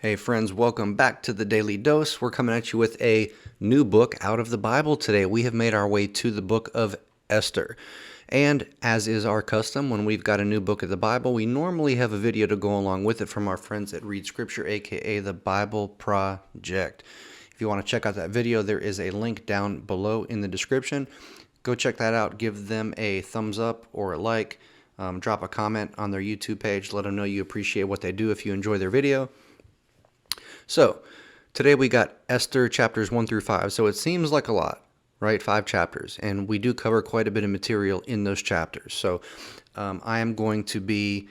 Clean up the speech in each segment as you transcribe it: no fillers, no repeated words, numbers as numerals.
Hey friends, welcome back to the Daily Dose. We're coming at you with a new book out of the Bible today. We have made our way to the book of Esther. And as is our custom, when we've got a new book of the Bible, we normally have a video to go along with it from our friends at Read Scripture, aka the Bible Project. If you want to check out that video, there is a link down below in the description. Go check that out. Give them a thumbs up or a like. Drop a comment on their YouTube page. Let them know you appreciate what they do if you enjoy their video. So, today we got Esther chapters 1 through 5, so it seems like a lot, right? 5 chapters, and we do cover quite a bit of material in those chapters. So, I am going to be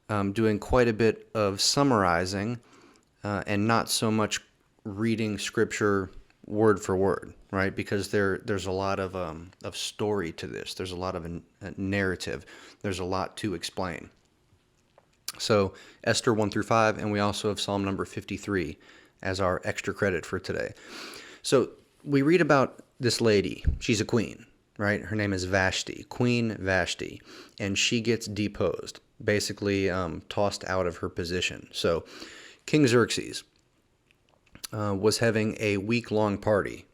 doing quite a bit of summarizing and not so much reading scripture word for word, right? Because there's a lot of story to this. There's a lot of a narrative. There's a lot to explain. So Esther 1 through 5, and we also have Psalm number 53 as our extra credit for today. So we read about this lady. She's a queen, right? Her name is Vashti, Queen Vashti, and she gets deposed, basically tossed out of her position. So King Xerxes was having a week-long party,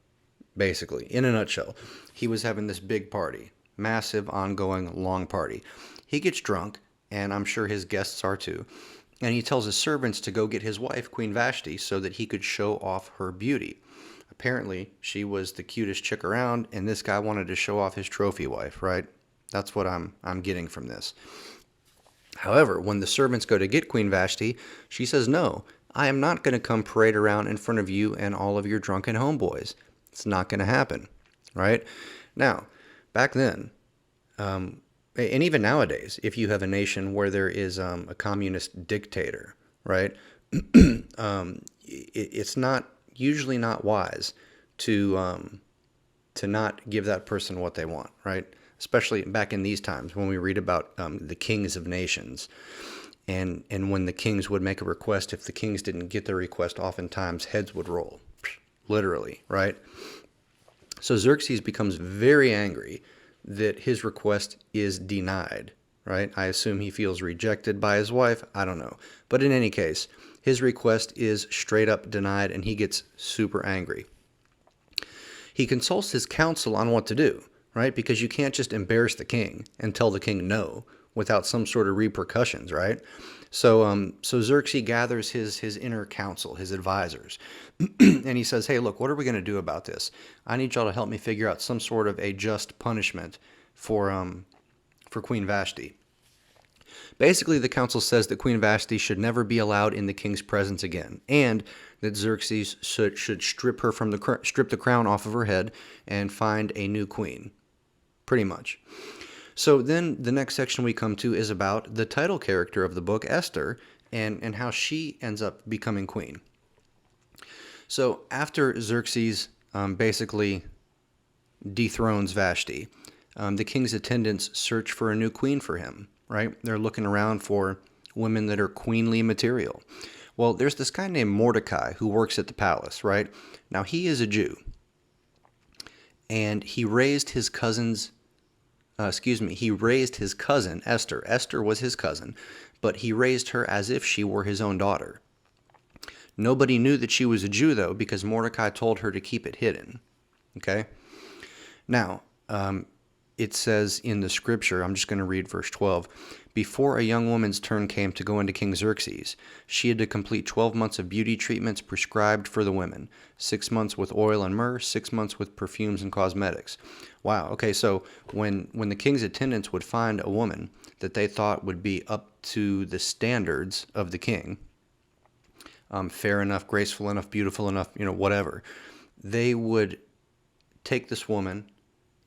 basically, in a nutshell. He was having this big party, massive, ongoing, long party. He gets drunk, and I'm sure his guests are too. And he tells his servants to go get his wife, Queen Vashti, so that he could show off her beauty. Apparently, she was the cutest chick around, and this guy wanted to show off his trophy wife, right? That's what I'm getting from this. However, when the servants go to get Queen Vashti, she says, "No, I am not going to come parade around in front of you and all of your drunken homeboys. It's not going to happen," right? Now, back then, and even nowadays, if you have a nation where there is a communist dictator, right, it's not usually not wise to not give that person what they want, right? Especially back in these times when we read about the kings of nations, and when the kings would make a request, if the kings didn't get their request, oftentimes heads would roll, literally, right? So Xerxes becomes very angry that his request is denied, right? I assume he feels rejected by his wife. I don't know. But in any case, his request is straight up denied, and he gets super angry. He consults his council on what to do, right? Because you can't just embarrass the king and tell the king no without some sort of repercussions, right? So Xerxes gathers his inner council, his advisors, and he says, "Hey, look, what are we going to do about this? I need y'all to help me figure out some sort of a just punishment for Queen Vashti." Basically, the council says that Queen Vashti should never be allowed in the king's presence again, and that Xerxes should strip the crown off of her head and find a new queen, pretty much. So then the next section we come to is about the title character of the book, Esther, and how she ends up becoming queen. So after Xerxes basically dethrones Vashti, the king's attendants search for a new queen for him, right? They're looking around for women that are queenly material. Well, there's this guy named Mordecai who works at the palace, right? Now, he is a Jew, and he raised his cousin Esther. Esther was his cousin, but he raised her as if she were his own daughter. Nobody knew that she was a Jew, though, because Mordecai told her to keep it hidden. Okay? Now, it says in the scripture, I'm just going to read verse 12, "Before a young woman's turn came to go into King Xerxes, she had to complete 12 months of beauty treatments prescribed for the women, 6 months with oil and myrrh, 6 months with perfumes and cosmetics." Wow, okay, so when the king's attendants would find a woman that they thought would be up to the standards of the king, fair enough, graceful enough, beautiful enough, whatever, they would take this woman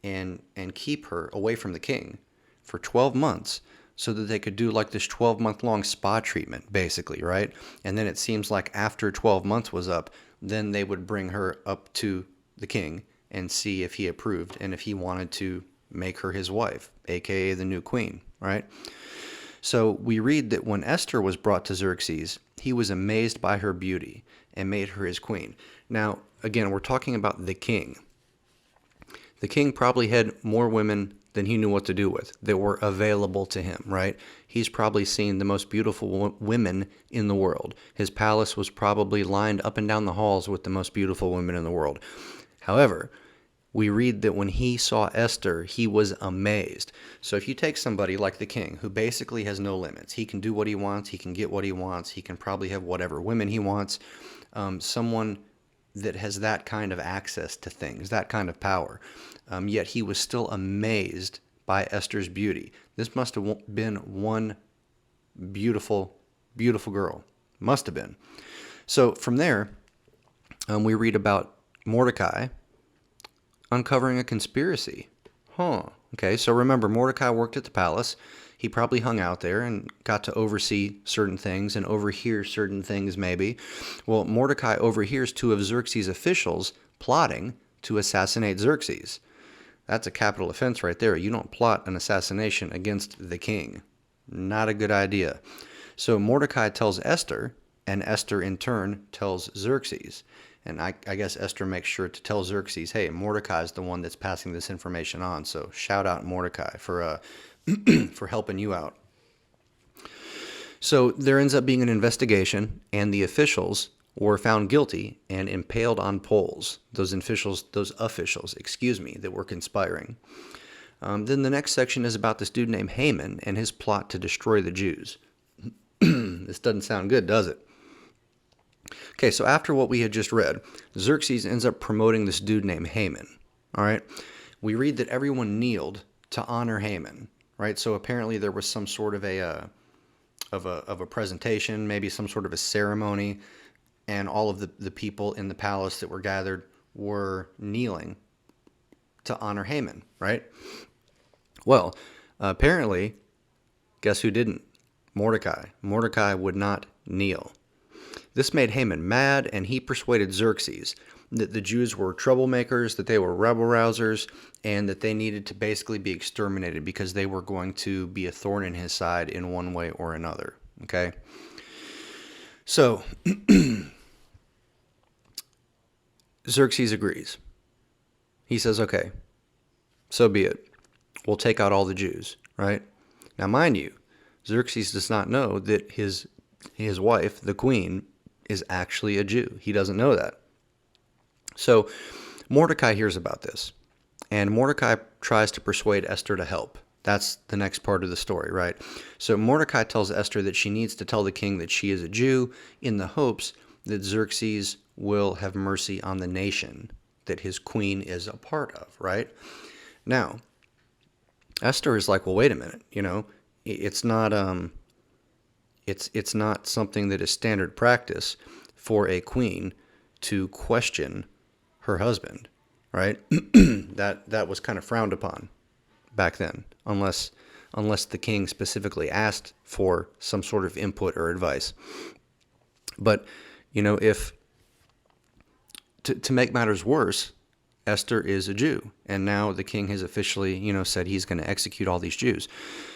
and keep her away from the king for 12 months so that they could do like this 12-month-long spa treatment, basically, right? And then it seems like after 12 months was up, then they would bring her up to the king and see if he approved and if he wanted to make her his wife, aka the new queen, right? So we read that when Esther was brought to Xerxes, he was amazed by her beauty and made her his queen. Now, again, we're talking about the king. The king probably had more women than he knew what to do with, that were available to him, right? He's probably seen the most beautiful women in the world. His palace was probably lined up and down the halls with the most beautiful women in the world. However, we read that when he saw Esther, he was amazed. So if you take somebody like the king, who basically has no limits, he can do what he wants, he can get what he wants, he can probably have whatever women he wants, someone that has that kind of access to things, that kind of power, yet he was still amazed by Esther's beauty. This must have been one beautiful, beautiful girl. Must have been. So from there, we read about Mordecai uncovering a conspiracy. Okay, so remember, Mordecai worked at the palace. He probably hung out there and got to oversee certain things and overhear certain things, maybe. Well, Mordecai overhears two of Xerxes' officials plotting to assassinate Xerxes. That's a capital offense right there. You don't plot an assassination against the king. Not a good idea. So Mordecai tells Esther, and Esther in turn tells Xerxes. And I guess Esther makes sure to tell Xerxes, hey, Mordecai is the one that's passing this information on. So shout out Mordecai for for helping you out. So there ends up being an investigation, and the officials were found guilty and impaled on poles. Those officials, that were conspiring. Then the next section is about this dude named Haman and his plot to destroy the Jews. This doesn't sound good, does it? Okay, so after what we had just read, Xerxes ends up promoting this dude named Haman. All right, we read that everyone kneeled to honor Haman. Right, so apparently there was some sort of a presentation, maybe some sort of a ceremony, and all of the people in the palace that were gathered were kneeling to honor Haman. Right. Well, apparently, guess who didn't? Mordecai. Mordecai would not kneel. This made Haman mad, and he persuaded Xerxes that the Jews were troublemakers, that they were rebel-rousers, and that they needed to basically be exterminated because they were going to be a thorn in his side in one way or another. Okay? So, Xerxes agrees. He says, okay, so be it. We'll take out all the Jews, right? Now, mind you, Xerxes does not know that his wife, the queen, is actually a Jew. He doesn't know that. So Mordecai hears about this, and Mordecai tries to persuade Esther to help. That's the next part of the story, right? So Mordecai tells Esther that she needs to tell the king that she is a Jew in the hopes that Xerxes will have mercy on the nation that his queen is a part of, right? Now, Esther is like, well, wait a minute, it's not it's not something that is standard practice for a queen to question her husband, right? That was kind of frowned upon back then, unless the king specifically asked for some sort of input or advice. But if to make matters worse, Esther is a Jew, and now the king has officially, said he's going to execute all these Jews.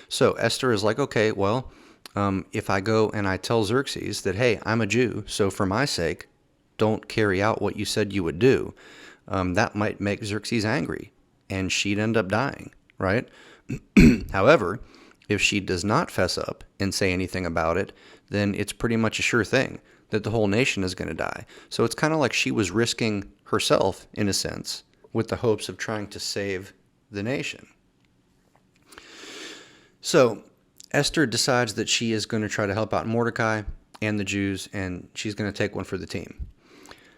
So Esther is like, okay, well, if I go and I tell Xerxes that, hey, I'm a Jew, so for my sake, don't carry out what you said you would do, that might make Xerxes angry, and she'd end up dying, right? However, if she does not fess up and say anything about it, then it's pretty much a sure thing that the whole nation is going to die. So it's kind of like she was risking herself, in a sense, with the hopes of trying to save the nation. So Esther decides that she is going to try to help out Mordecai and the Jews, and she's going to take one for the team.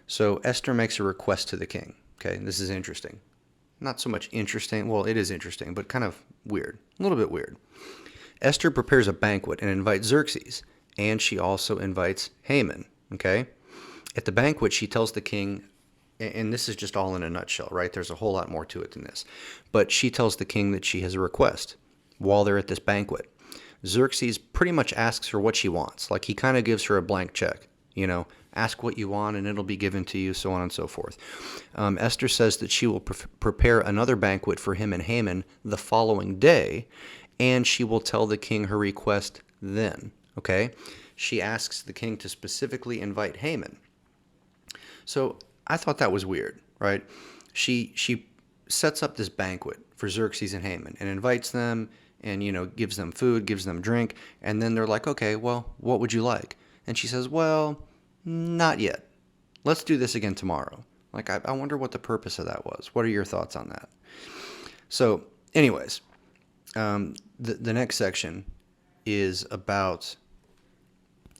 So Esther makes a request to the king. Okay, this is interesting. Not so much interesting. Well, it is interesting, but kind of weird. A little bit weird. Esther prepares a banquet and invites Xerxes, and she also invites Haman. Okay? At the banquet, she tells the king, and this is just all in a nutshell, right? There's a whole lot more to it than this. But she tells the king that she has a request while they're at this banquet. Xerxes pretty much asks her what she wants. Like, he kind of gives her a blank check. Ask what you want and it'll be given to you, so on and so forth. Esther says that she will prepare another banquet for him and Haman the following day, and she will tell the king her request then. Okay? She asks the king to specifically invite Haman. So I thought that was weird, right? She sets up this banquet for Xerxes and Haman and invites them and, gives them food, gives them drink. And then they're like, okay, well, what would you like? And she says, well, not yet. Let's do this again tomorrow. Like, I wonder what the purpose of that was. What are your thoughts on that? So, anyways, the next section is about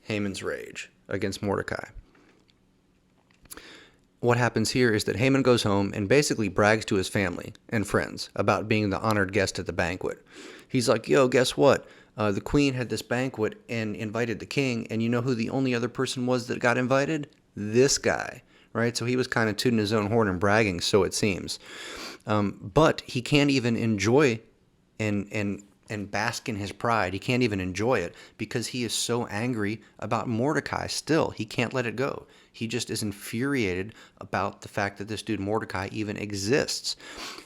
Haman's rage against Mordecai. What happens here is that Haman goes home and basically brags to his family and friends about being the honored guest at the banquet. He's like, yo, guess what? The queen had this banquet and invited the king, and you know who the only other person was that got invited? This guy, right? So he was kind of tooting his own horn and bragging, so it seems. But he can't even enjoy and bask in his pride. He can't even enjoy it because he is so angry about Mordecai still. He can't let it go. He just is infuriated about the fact that this dude Mordecai even exists.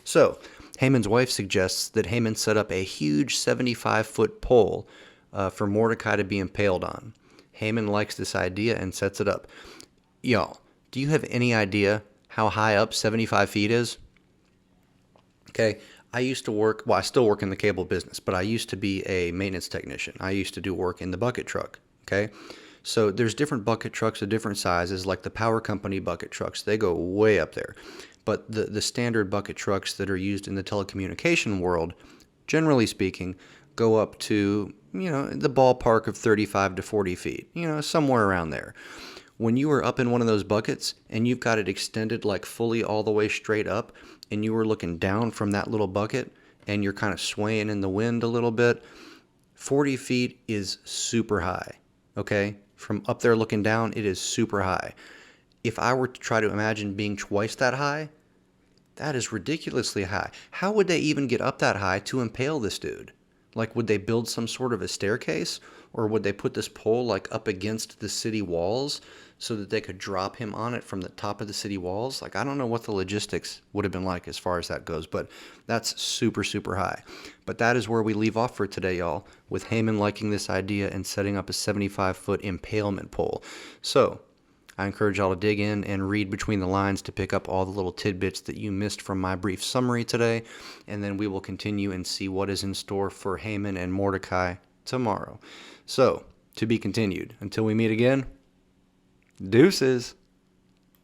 So Haman's wife suggests that Haman set up a huge 75-foot pole for Mordecai to be impaled on. Haman likes this idea and sets it up. Y'all, do you have any idea how high up 75 feet is? Okay, I used to work, well, I still work in the cable business, but I used to be a maintenance technician. I used to do work in the bucket truck, okay? So there's different bucket trucks of different sizes, like the power company bucket trucks. They go way up there. But the standard bucket trucks that are used in the telecommunication world, generally speaking, go up to, the ballpark of 35 to 40 feet, somewhere around there. When you are up in one of those buckets and you've got it extended like fully all the way straight up, and you were looking down from that little bucket and you're kind of swaying in the wind a little bit, 40 feet is super high, okay? From up there looking down, it is super high. If I were to try to imagine being twice that high, that is ridiculously high. How would they even get up that high to impale this dude? Like, would they build some sort of a staircase? Or would they put this pole, like, up against the city walls so that they could drop him on it from the top of the city walls? Like, I don't know what the logistics would have been like as far as that goes, but that's super, super high. But that is where we leave off for today, y'all, with Haman liking this idea and setting up a 75-foot impalement pole. So I encourage y'all to dig in and read between the lines to pick up all the little tidbits that you missed from my brief summary today, and then we will continue and see what is in store for Haman and Mordecai tomorrow. So, to be continued. Until we meet again, deuces.